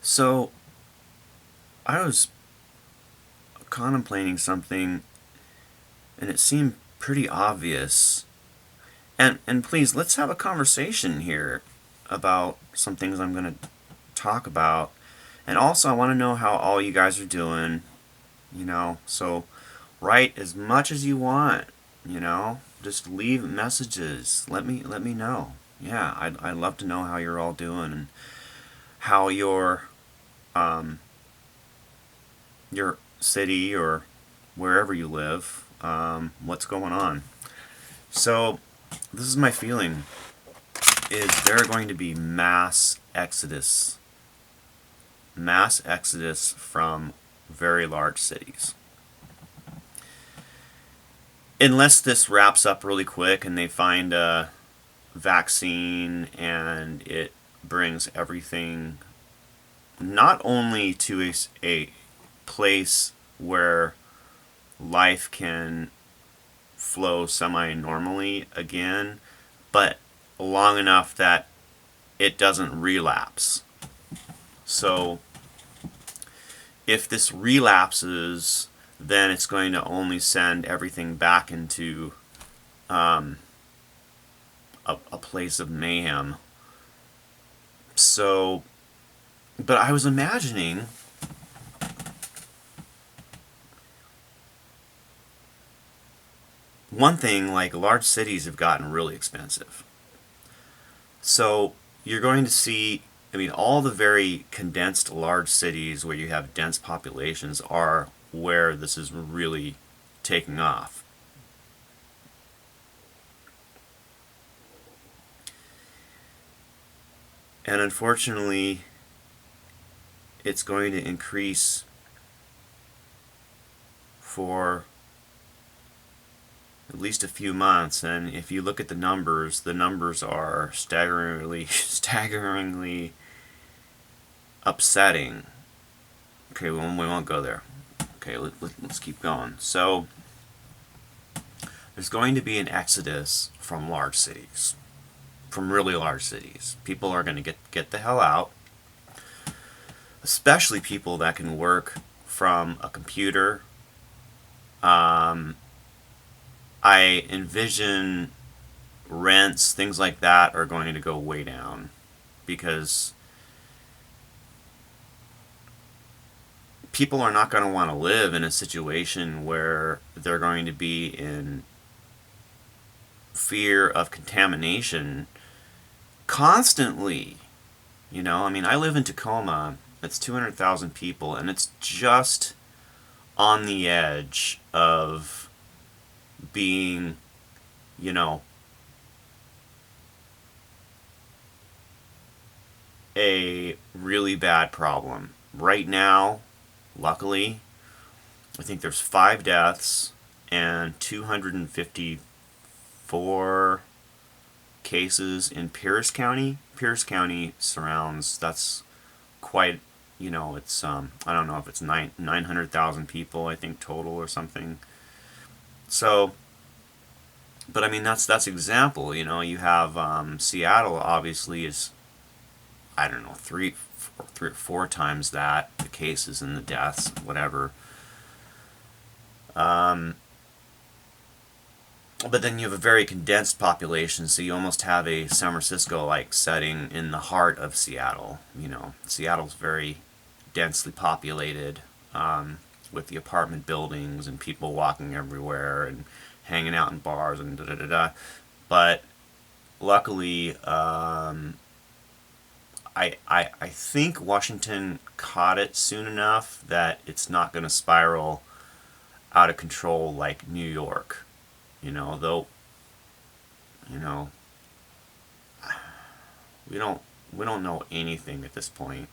So I was contemplating something, and it seemed pretty obvious. And please, let's have a conversation here about some things I'm going to talk about. And also, I want to know how all you guys are doing. So write as much as you want. Just leave messages. Let me know. Yeah, I'd love to know how you're all doing and how um, your city or wherever you live, what's going on. So this is my feeling: is there going to be mass exodus from very large cities, unless this wraps up really quick and they find a vaccine and it brings everything not only to a place where life can flow semi normally again, but long enough that it doesn't relapse. So if this relapses, then it's going to only send everything back into um, a place of mayhem. So, but I was imagining one thing, like large cities have gotten really expensive. So you're going to see, I mean, all the very condensed large cities where you have dense populations are where this is really taking off. And unfortunately, it's going to increase for at least a few months. And if you look at the numbers are staggeringly upsetting. Okay, we won't go there. Okay, let's keep going. So there's going to be an exodus from large cities, from really large cities. People are going to get the hell out, especially people that can work from a computer. I envision rents, things like that, are going to go way down because people are not going to want to live in a situation where they're going to be in fear of contamination constantly. I mean, I live in Tacoma. It's 200,000 people, and it's just on the edge of being, you know, a really bad problem. Right now, luckily, I think there's 5 deaths and 254 cases in Pierce County. Pierce County surrounds, that's quite, it's, I don't know if it's 900,000 people, I think, total or something. So, but I mean, that's example, you have Seattle obviously is, I don't know, three or four times that, the cases and the deaths, whatever. Um, but then you have a very condensed population, so you almost have a San Francisco-like setting in the heart of Seattle. Seattle's very densely populated, with the apartment buildings and people walking everywhere and hanging out in bars and da da da da. But luckily, I think Washington caught it soon enough that it's not going to spiral out of control like New York. Though, you know, we don't know anything at this point.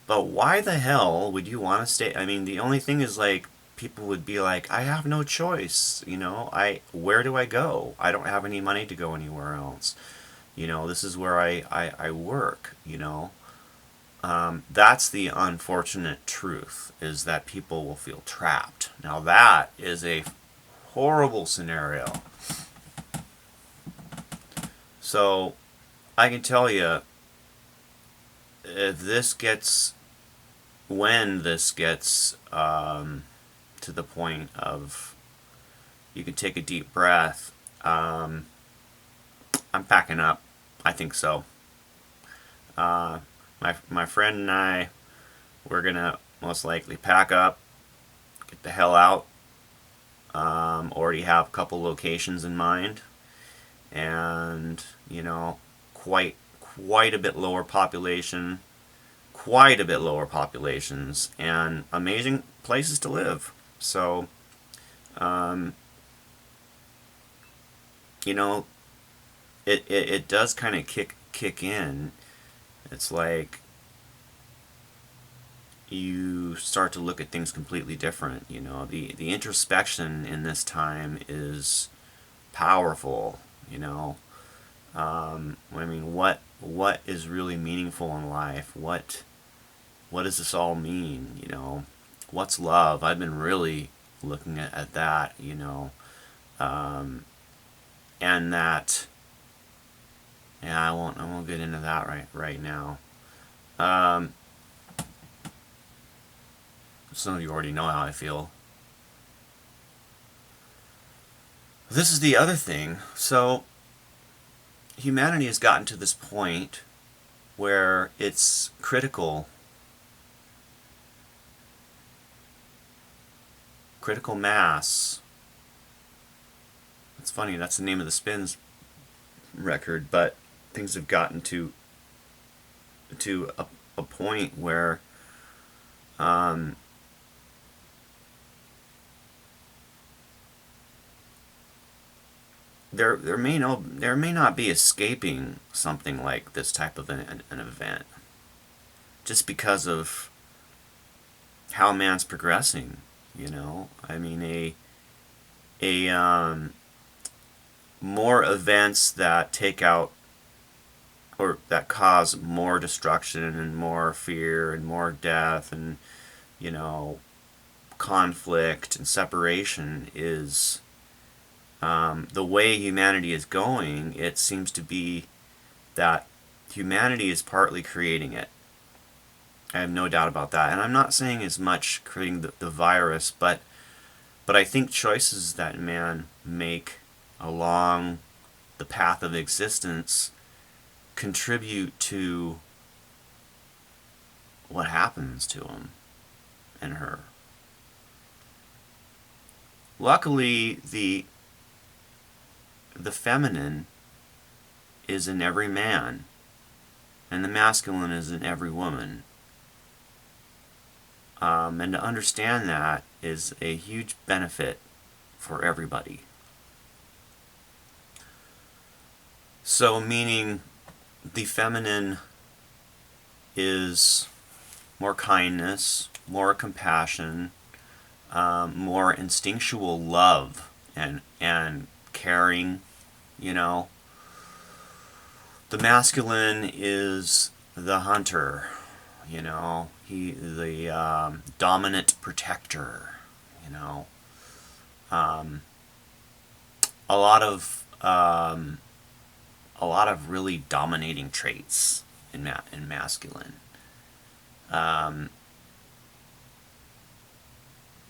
But why the hell would you want to stay? I mean, the only thing is, like, people would be like, I have no choice. Where do I go? I don't have any money to go anywhere else. This is where I work. That's the unfortunate truth, is that people will feel trapped. Now that is a horrible scenario. So I can tell you, if this gets, when this gets to the point of you can take a deep breath, I'm packing up. I think so. My friend and I, we're gonna most likely pack up, get the hell out. Already have a couple locations in mind, and quite a bit lower population, quite a bit lower populations, and amazing places to live. So, um, you know, it does kind of kick in. It's like you start to look at things completely different. The introspection in this time is powerful. I mean, what is really meaningful in life? What does this all mean? What's love? I've been really looking at that. Um, and that, yeah, I won't get into that right now. Um, some of you already know how I feel. This is the other thing. So humanity has gotten to this point where it's critical mass. It's funny, that's the name of the Spins record, but things have gotten to a point where um, there may not be escaping something like this type of an event, just because of how man's progressing. I mean, a more events that take out or that cause more destruction and more fear and more death and you know conflict and separation is the way humanity is going. It seems to be that humanity is partly creating it. I have no doubt about that. And I'm not saying as much creating the virus, but I think choices that man make along the path of existence contribute to what happens to him and her. Luckily, the feminine is in every man, and the masculine is in every woman. And to understand that is a huge benefit for everybody. So, meaning the feminine is more kindness, more compassion, more instinctual love and caring. You know, the masculine is the hunter. The dominant protector. You know, um, a lot of really dominating traits in masculine. Um,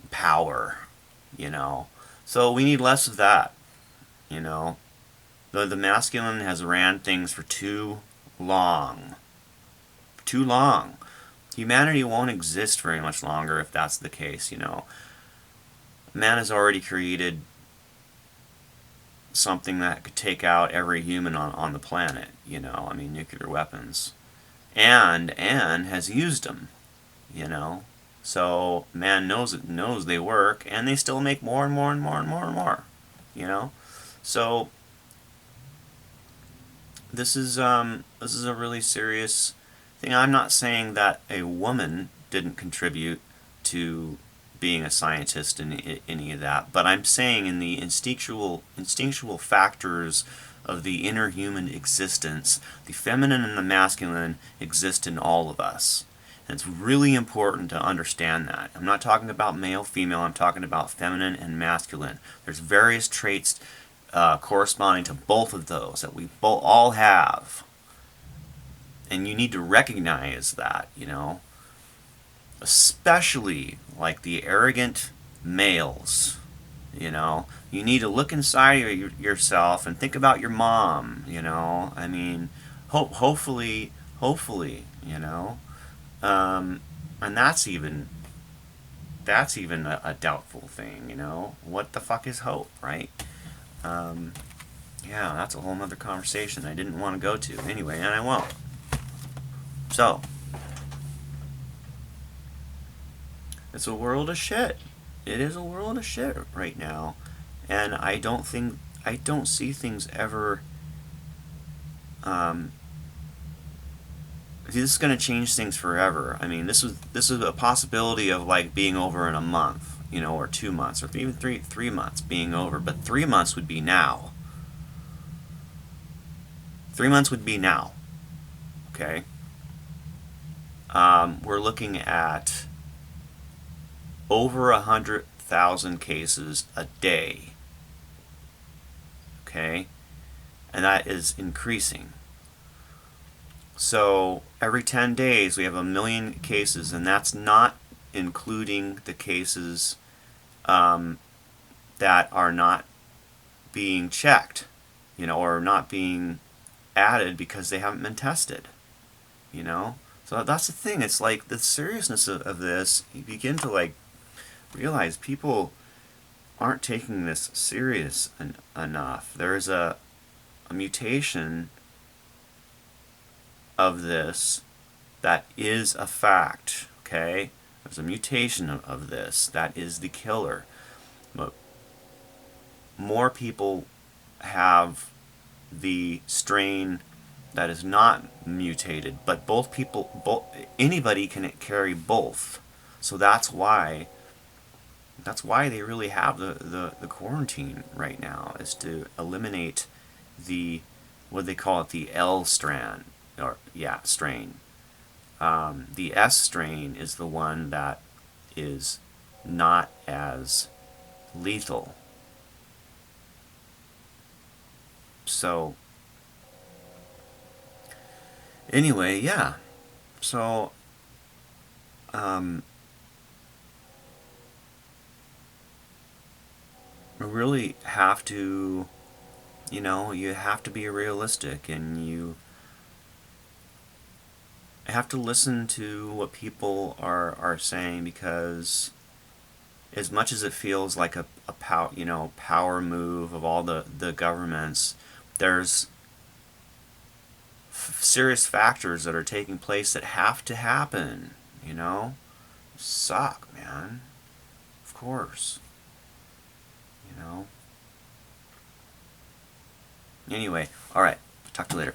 Power, So we need less of that, you know. The masculine has ran things for too long. Too long. Humanity won't exist very much longer if that's the case, Man has already created something that could take out every human on the planet, I mean, nuclear weapons. And has used them, So man knows they work, and they still make more and more and more and more and more, So this is a really serious thing. I'm not saying that a woman didn't contribute to being a scientist in any of that, but I'm saying in the instinctual factors of the inner human existence, the feminine and the masculine exist in all of us. And it's really important to understand that. I'm not talking about male, female, I'm talking about feminine and masculine. There's various traits corresponding to both of those that we all have. And you need to recognize that, you know, especially like the arrogant males. You know, you need to look inside yourself and think about your mom. You know, I mean, hopefully, you know, and that's even a doubtful thing. You know, what the fuck is hope, right? Um, yeah, that's a whole nother conversation I didn't want to go to anyway, and I won't. So, it's a world of shit. It is a world of shit right now, and I don't see things ever. Um, this is going to change things forever. I mean, this is a possibility of like being over in a month, you know, or 2 months, or even three months being over. But 3 months would be now. 3 months would be now. Okay. We're looking at over 100,000 cases a day. Okay, and that is increasing. So every 10 days we have 1 million cases, and that's not including the cases that are not being checked, you know, or not being added because they haven't been tested, you know. So that's the thing. It's like the seriousness of this. You begin to like realize people aren't taking this serious enough. There's a mutation of this that is a fact, okay? There's a mutation of this that is the killer. But more people have the strain that is not mutated, but anybody can carry both. So that's why they really have the quarantine right now, is to eliminate the, what they call it, the L strand, or yeah, strain. The S strain is the one that is not as lethal. So anyway, yeah. So um, we really have to, you know, you have to be realistic, and you have to listen to what people are saying, because as much as it feels like a power move of all the governments, there's serious factors that are taking place that have to happen, you know. Suck, man. Of course, you know. Anyway, all right. Talk to you later.